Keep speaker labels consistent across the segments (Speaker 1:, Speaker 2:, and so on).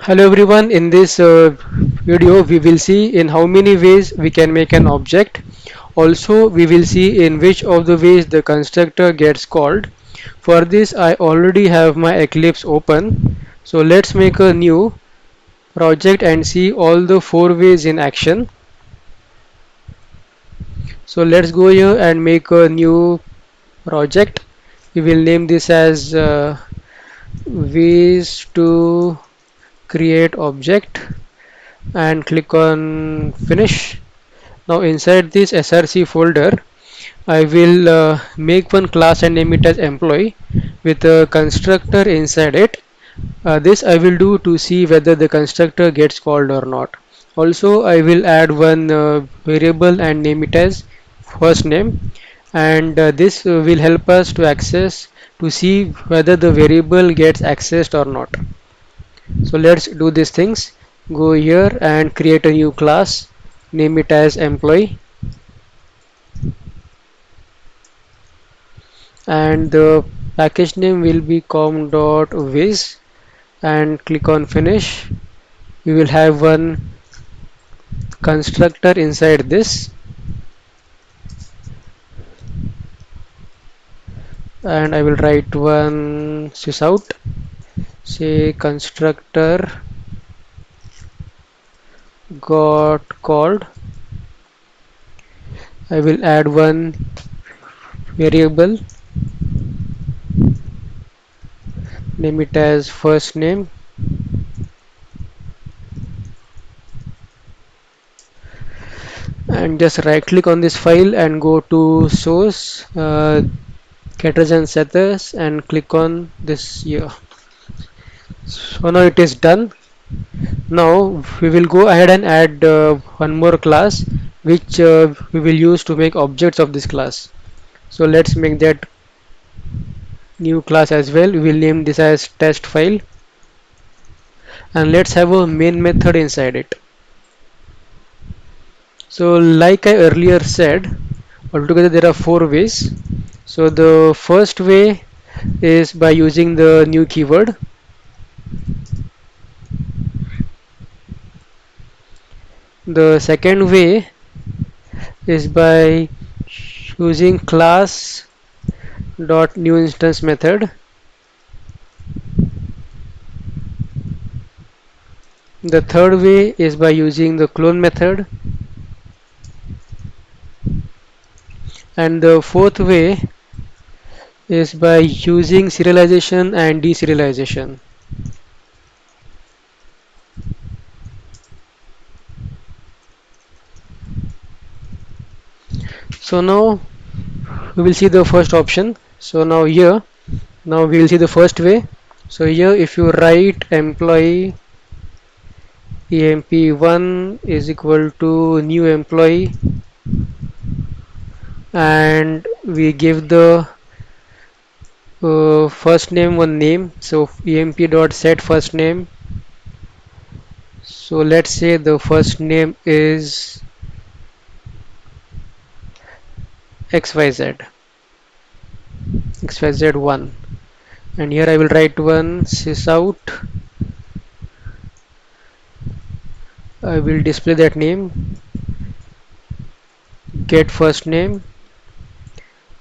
Speaker 1: Hello everyone, in this video we will see in how many ways we can make an object. Also we will see in which of the ways the constructor gets called. For this I already have my Eclipse open. So let's make a new project and see all the four ways in action. So let's go here and make a new project. We will name this as ways to create object and click on finish. Now inside this src folder I will make one class and name it as employee with a constructor inside it. This I will do to see whether the constructor gets called or not. Also I will add one variable and name it as first name, and this will help us to access to see whether the variable gets accessed or not. So let's do these things. Go here and create a new class, name it as employee, and the package name will be com.viz, and click on finish. We will have one constructor inside this, and I will write one sysout, say constructor got called. I will add one variable, name it as first name, and just right click on this file and go to source, getters and setters, and click on this here. So now it is done. Now we will go ahead and add one more class which we will use to make objects of this class. So let's make that new class as well. We will name this as test file, and let's have a main method inside it. So like I earlier said, altogether there are four ways. So the first way is by using the new keyword. The second way is by using class dot new instance method. The third way is by using the clone method, and the fourth way is by using serialization and deserialization. So now we will see the first option. So now we will see the first way. So here if you write employee emp1 is equal to new employee, and we give the first name one name, so emp dot set first name. So let's say the first name is xyz1, and here I will write one sysout. I will display that name, get first name,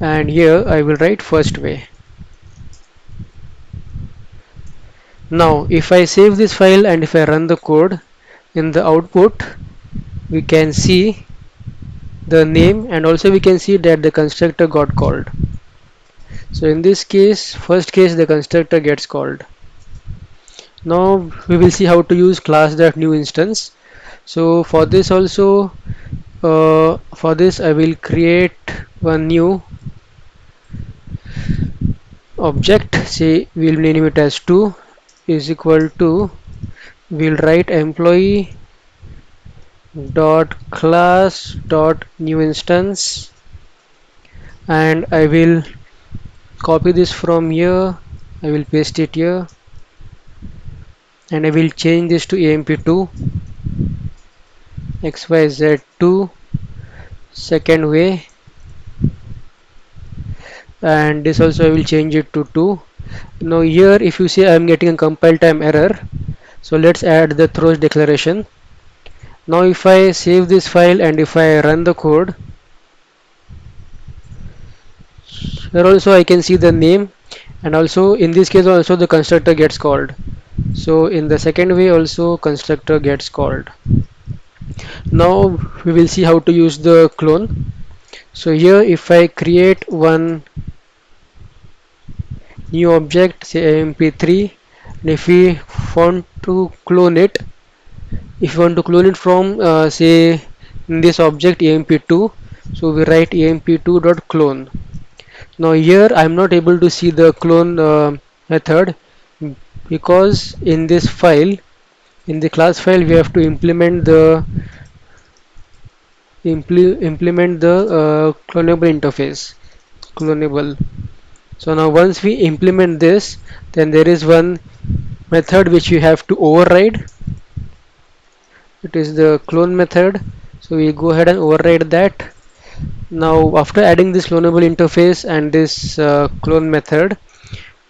Speaker 1: and here I will write first way. Now if I save this file and if I run the code, in the output we can see the name, and also we can see that the constructor got called. So in this case, first case, the constructor gets called. Now we will see how to use class.new instance. So for this also, for this I will create one new object. Say we'll name it as 2 is equal to, we'll write employee dot class dot new instance, and I will copy this from here. I will paste it here, and I will change this to emp2 xyz2 second way, and this also I will change it to 2. Now here if you see I am getting a compile time error, So let's add the throws declaration. Now if I save this file and if I run the code, here also I can see the name, and also in this case also the constructor gets called. So in the second way also constructor gets called. Now we will see how to use the clone. So here if I create one new object, say amp3, and if we want to clone it, if you want to clone it from say in this object emp2, so we write emp2.clone. Now here I am not able to see the clone method, because in this file, in the class file, we have to implement the clonable interface. Clonable. So now once we implement this, then there is one method which you have to override. It is the clone method. So we go ahead and override that. Now after adding this clonable interface and this clone method,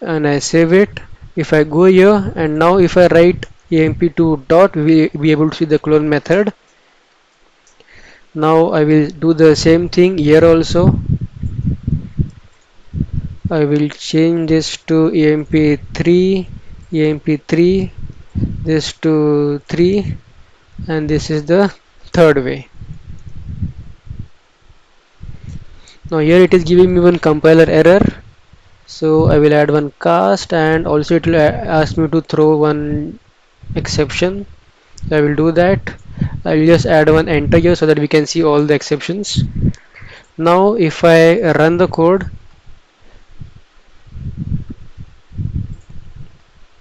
Speaker 1: and I save it, if I go here and now if I write emp2 dot, we be able to see the clone method. Now I will do the same thing here also. I will change this to emp3, emp3, this to 3, and this is the third way. Now here it is giving me one compiler error, so I will add one cast, and also it will ask me to throw one exception. I will do that. I will just add one enter here so that we can see all the exceptions. Now if I run the code,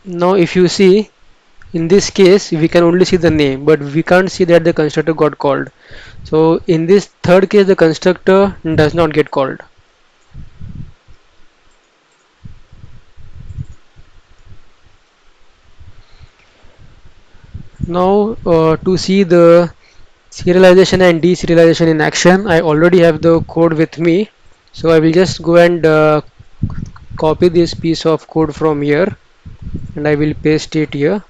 Speaker 1: now if you see, in this case we can only see the name, but we can't see that the constructor got called. So in this third case the constructor does not get called. Now to see the serialization and deserialization in action, I already have the code with me, so I will just go and copy this piece of code from here and I will paste it here.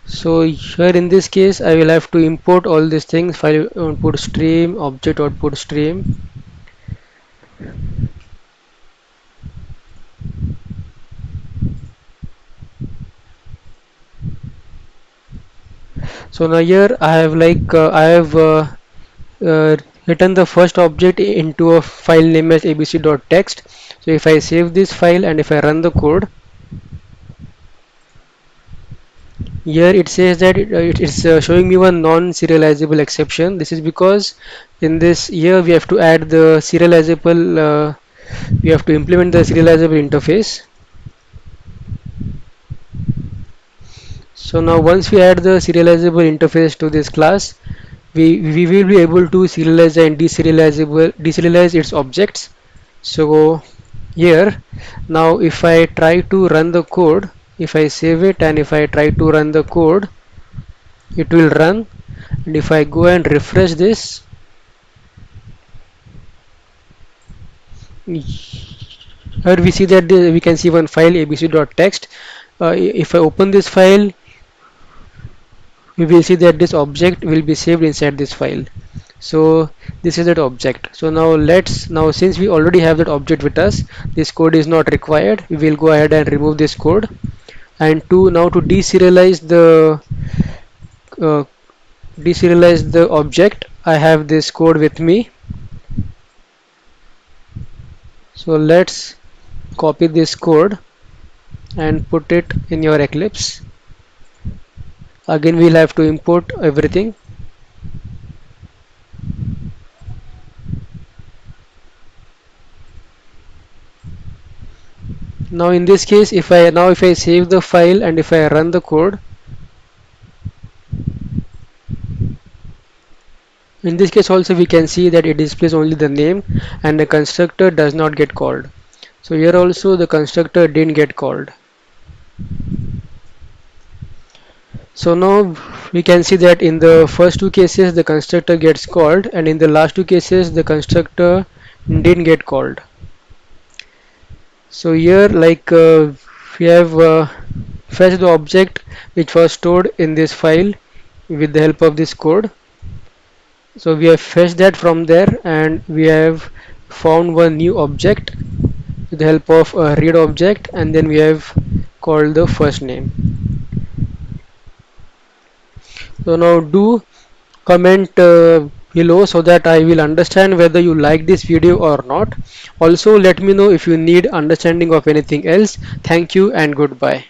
Speaker 1: So here in this case I will have to import all these things: file output stream, object output stream. So now here I have written the first object into a file name as abc.txt. So if I save this file and if I run the code, here it says that it's showing me one non-serializable exception. This is because in this here we have to add the serializable, we have to implement the serializable interface. So now once we add the serializable interface to this class, we will be able to serialize and deserialize its objects. So here now if I try to run the code, if I save it and if I try to run the code, it will run, and if I go and refresh this, here we see that we can see one file abc.txt. If I open this file, we will see that this object will be saved inside this file. So this is that object. So now since we already have that object with us, this code is not required. We will go ahead and remove this code, and to uh, deserialize the object, I have this code with me. So let's copy this code and put it in your Eclipse. Again we'll have to import everything. Now in this case, if I save the file and if I run the code, in this case also we can see that it displays only the name and the constructor does not get called. So here also the constructor didn't get called. So now we can see that in the first two cases the constructor gets called, and in the last two cases the constructor didn't get called. So here We have fetched the object which was stored in this file with the help of this code. So we have fetched that from there, and we have found one new object with the help of a read object, and then we have called the first name. So now do comment below so that I will understand whether you like this video or not. Also let me know if you need understanding of anything else. Thank you and goodbye.